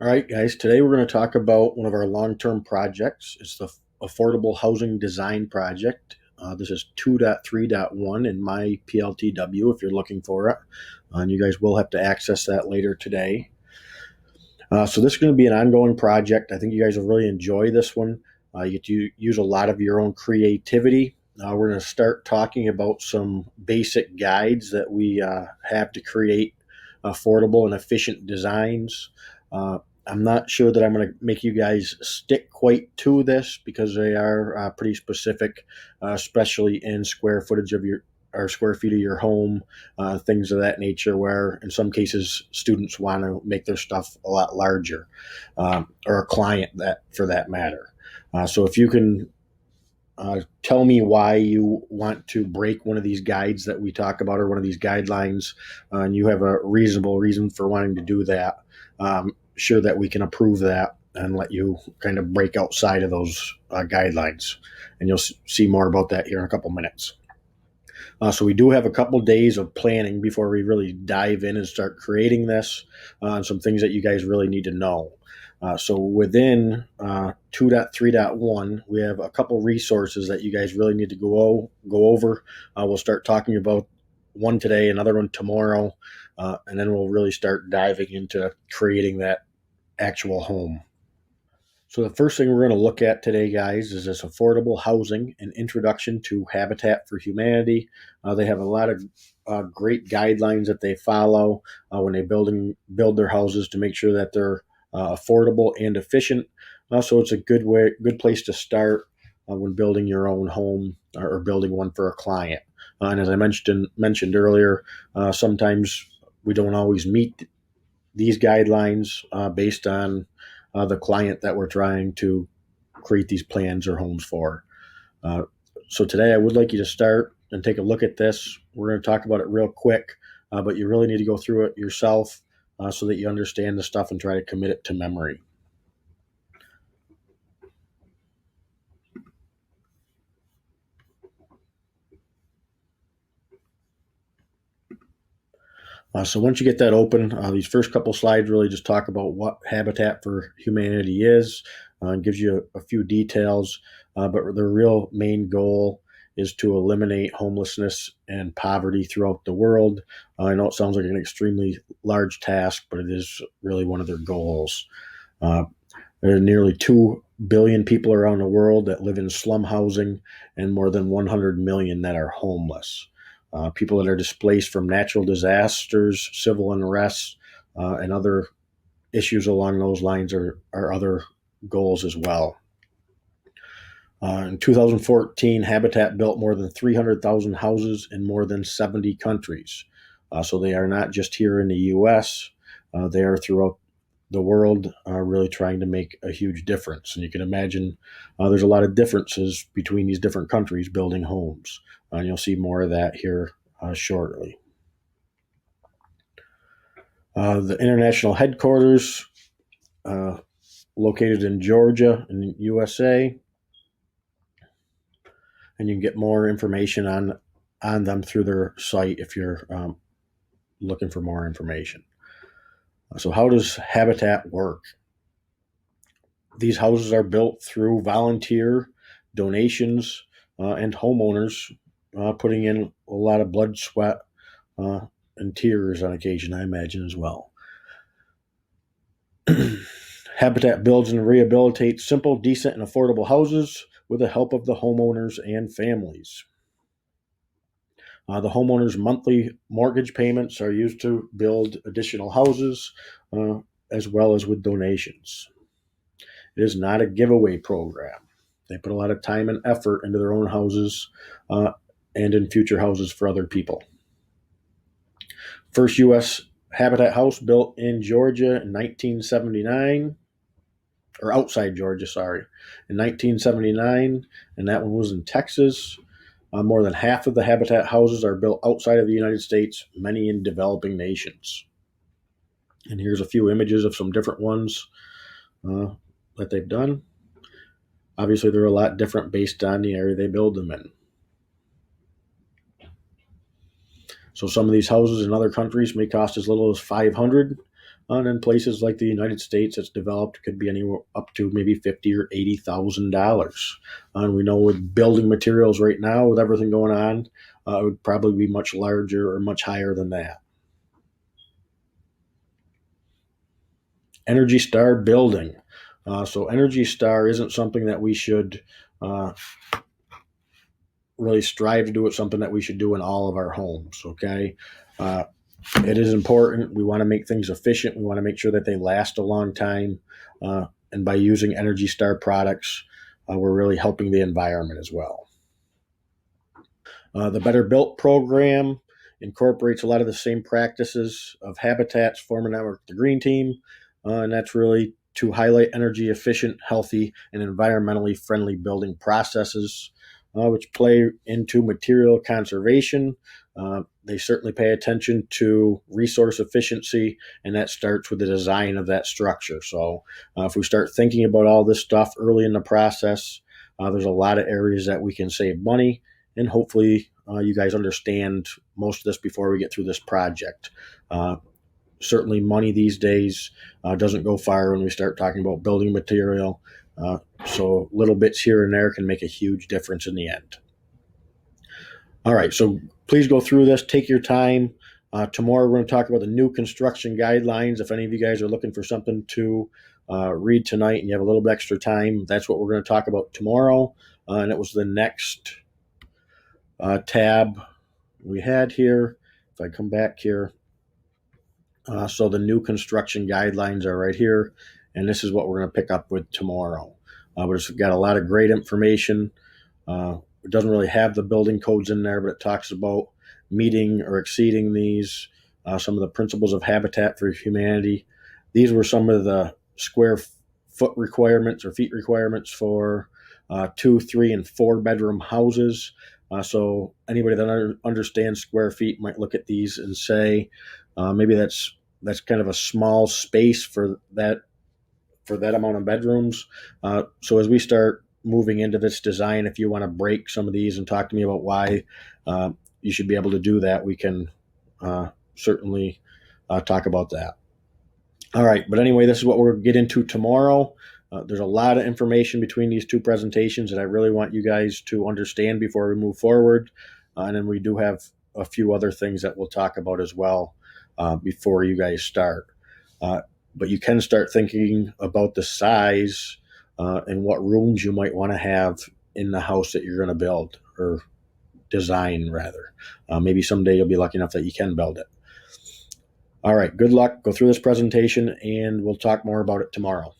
All right, guys, today we're going to talk about one of our long term projects. It's the Affordable Housing Design Project. This is 2.3.1 in my PLTW if you're looking for it. And you guys will have to access that later today. So this is going to be an ongoing project. I think you guys will really enjoy this one. You get to use a lot of your own creativity. We're going to start talking about some basic guides that we have to create affordable and efficient designs. I'm not sure that I'm going to make you guys stick quite to this because they are pretty specific, especially in square footage of your or square feet of your home, things of that nature, where in some cases students want to make their stuff a lot larger, or a client that for that matter. So if you can tell me why you want to break one of these guides that we talk about or one of these guidelines, and you have a reasonable reason for wanting to do that, sure that we can approve that and let you kind of break outside of those guidelines. And you'll see more about that here in a couple minutes. So we do have a couple days of planning before we really dive in and start creating this, and some things that you guys really need to know. So within 2.3.1, we have a couple resources that you guys really need to go over. We'll start talking about one today, another one tomorrow, and then we'll really start diving into creating that actual home. So the first thing we're going to look at today, guys, is this affordable housing, an introduction to Habitat for Humanity. They have a lot of great guidelines that they follow when they build their houses to make sure that they're affordable and efficient. So it's a good place to start when building your own home or building one for a client. And as I mentioned earlier, sometimes we don't always meet these guidelines based on the client that we're trying to create these plans or homes for. So today I would like you to start and take a look at this. We're going to talk about it real quick, but you really need to go through it yourself so that you understand the stuff and try to commit it to memory. So once you get that open, these first couple slides really just talk about what Habitat for Humanity is, and gives you a few details, but the real main goal is to eliminate homelessness and poverty throughout the world. I know it sounds like an extremely large task, but it is really one of their goals. There are nearly 2 billion people around the world that live in slum housing and more than 100 million that are homeless. People that are displaced from natural disasters, civil unrest, and other issues along those lines are other goals as well. In 2014, Habitat built more than 300,000 houses in more than 70 countries. So they are not just here in the U.S., they are throughout the world, really trying to make a huge difference. And you can imagine there's a lot of differences between these different countries building homes. And you'll see more of that here shortly. The international headquarters, located in Georgia in the USA. And you can get more information on them through their site if you're looking for more information. So how does Habitat work? These houses are built through volunteer donations and homeowners putting in a lot of blood, sweat, and tears on occasion, I imagine, as well. Habitat builds and rehabilitates simple, decent, and affordable houses with the help of the homeowners and families. The homeowners' monthly mortgage payments are used to build additional houses, as well as with donations. It is not a giveaway program. They put a lot of time and effort into their own houses and in future houses for other people. First U.S. Habitat house built in Georgia in 1979, or outside Georgia, sorry, in 1979, and that one was in Texas. More than half of the Habitat houses are built outside of the United States, many in developing nations. And here's a few images of some different ones that they've done. Obviously, they're a lot different based on the area they build them in. So some of these houses in other countries may cost as little as 500, and in places like the United States, that's developed, could be anywhere up to maybe $50,000 or $80,000. And we know with building materials right now, with everything going on, it would probably be much larger or much higher than that. Energy Star building. So Energy Star isn't something that we should uh, really strive to do. It's something that we should do in all of our homes. Okay. Uh, it is important. We want to make things efficient. We want to make sure that they last a long time. And by using Energy Star products, we're really helping the environment as well. The Better Built program incorporates a lot of the same practices of Habitat's former network, the Green Team, and that's really to highlight energy efficient, healthy, and environmentally friendly building processes, which play into material conservation. They certainly pay attention to resource efficiency, and that starts with the design of that structure. So, if we start thinking about all this stuff early in the process, there's a lot of areas that we can save money, and hopefully, you guys understand most of this before we get through this project. Certainly, money these days doesn't go far when we start talking about building material. So little bits here and there can make a huge difference in the end. All right, so please go through this. Take your time. Tomorrow we're going to talk about the new construction guidelines. If any of you guys are looking for something to read tonight and you have a little bit extra time, that's what we're going to talk about tomorrow. And it was the next tab we had here. If I come back here, so the new construction guidelines are right here, and this is what we're going to pick up with tomorrow. We've got a lot of great information. It doesn't really have the building codes in there, but it talks about meeting or exceeding these, some of the principles of Habitat for Humanity. These were some of the square foot requirements or feet requirements for 2, 3, and 4 bedroom houses. So anybody that understands square feet might look at these and say, maybe that's kind of a small space for that amount of bedrooms. So as we start moving into this design, if you want to break some of these and talk to me about why you should be able to do that, we can certainly talk about that. All right, but anyway, this is what we'll get into tomorrow. There's a lot of information between these two presentations that I really want you guys to understand before we move forward. And then we do have a few other things that we'll talk about as well before you guys start. But you can start thinking about the size and what rooms you might want to have in the house that you're going to build or design, rather. Maybe someday you'll be lucky enough that you can build it. All right, good luck. Go through this presentation, and we'll talk more about it tomorrow.